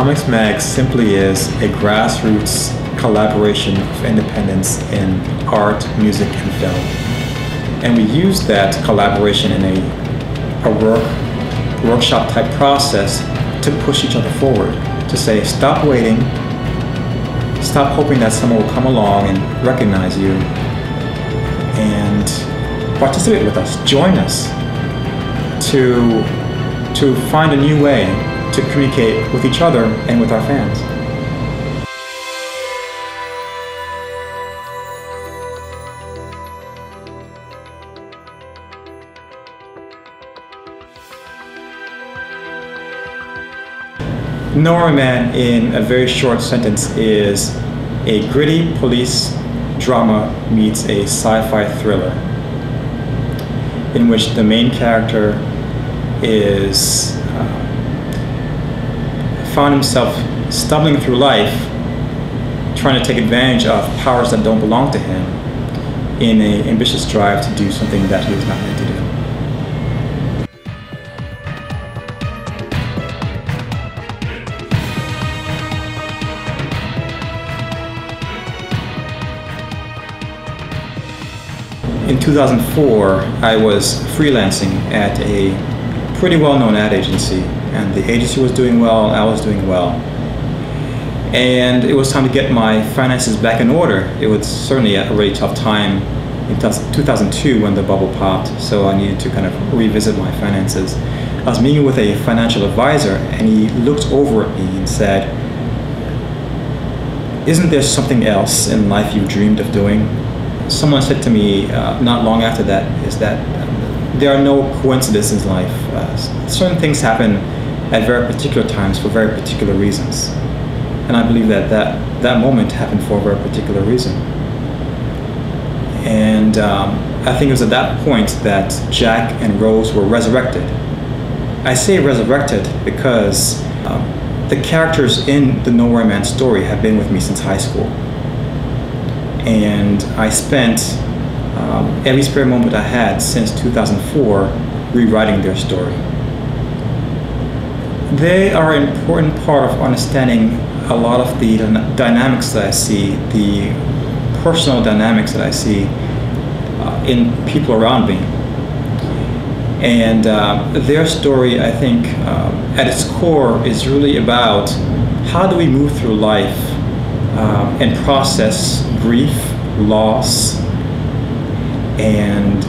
Comix.Mag simply is a grassroots collaboration of independents in art, music, and film. And we use that collaboration in a workshop type process to push each other forward, to say, stop waiting, stop hoping that someone will come along and recognize you, and participate with us, join us to find a new way to communicate with each other and with our fans. Nora Man, in a very short sentence, is a gritty police drama meets a sci-fi thriller, in which the main character is found himself stumbling through life, trying to take advantage of powers that don't belong to him in an ambitious drive to do something that he was not meant to do. In 2004, I was freelancing at a pretty well-known ad agency, and the agency was doing well, I was doing well. And it was time to get my finances back in order. It was certainly a really tough time in 2002 when the bubble popped, so I needed to kind of revisit my finances. I was meeting with a financial advisor, and he looked over at me and said, "Isn't there something else in life you dreamed of doing?" Someone said to me not long after that is that there are no coincidences in life. Certain things happen at very particular times for very particular reasons. And I believe that moment happened for a very particular reason. And I think it was at that point that Jack and Rose were resurrected. I say resurrected because the characters in the Nowhere Man story have been with me since high school. And I spent every spare moment I had since 2004 rewriting their story. They are an important part of understanding a lot of the dynamics that I see, the personal dynamics that I see in people around me. And their story, I think, at its core is really about how do we move through life and process grief, loss, and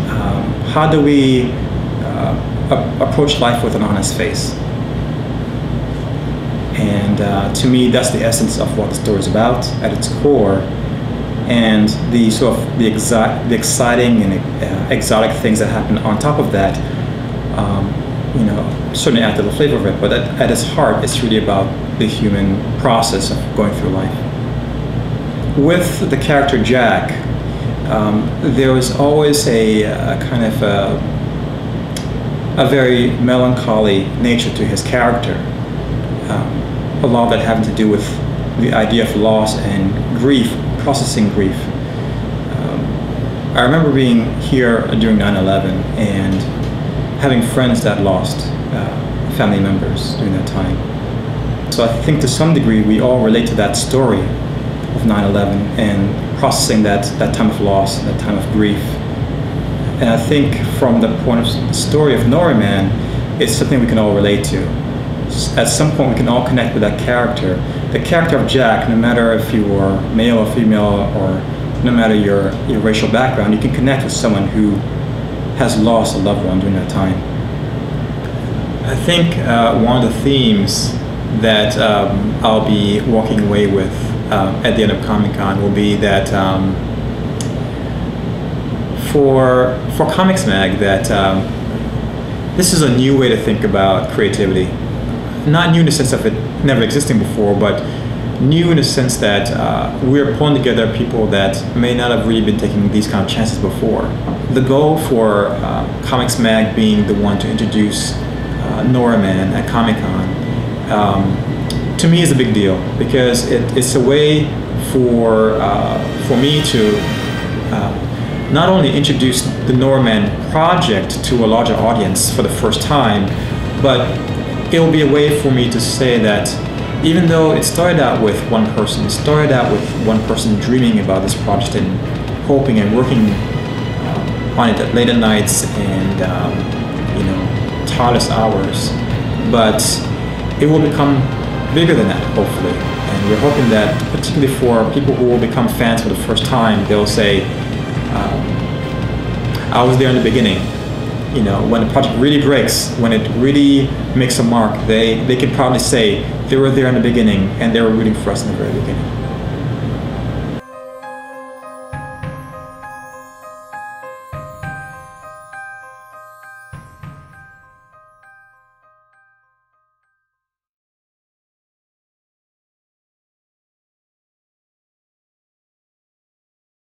how do we approach life with an honest face. And to me, that's the essence of what the story is about at its core, and the sort of the exciting and exotic things that happen on top of that, you know, certainly add to the flavor of it, but at its heart, it's really about the human process of going through life. With the character Jack, there was always a kind of a very melancholy nature to his character. A lot of that having to do with the idea of loss and grief, processing grief. I remember being here during 9/11 and having friends that lost family members during that time. So I think to some degree we all relate to that story of 9/11 and processing that time of loss, that time of grief. And I think from the point of the story of Nora Man, it's something we can all relate to. At some point we can all connect with that character. The character of Jack, no matter if you were male or female or no matter your racial background, you can connect with someone who has lost a loved one during that time. I think one of the themes that I'll be walking away with at the end of Comic-Con will be that for Comix.Mag, that this is a new way to think about creativity. Not new in the sense of it never existing before, but new in the sense that we're pulling together people that may not have really been taking these kind of chances before. The goal for Comix.Mag being the one to introduce Nora Man at Comic-Con, to me is a big deal, because it's a way for me to not only introduce the Nora Man project to a larger audience for the first time, but it will be a way for me to say that even though it started out with one person, dreaming about this project and hoping and working on it at later nights and tireless hours, but it will become bigger than that, hopefully. And we're hoping that, particularly for people who will become fans for the first time, they'll say, I was there in the beginning. When the project really breaks, when it really makes a mark, they can proudly say they were there in the beginning and they were rooting for us in the very beginning.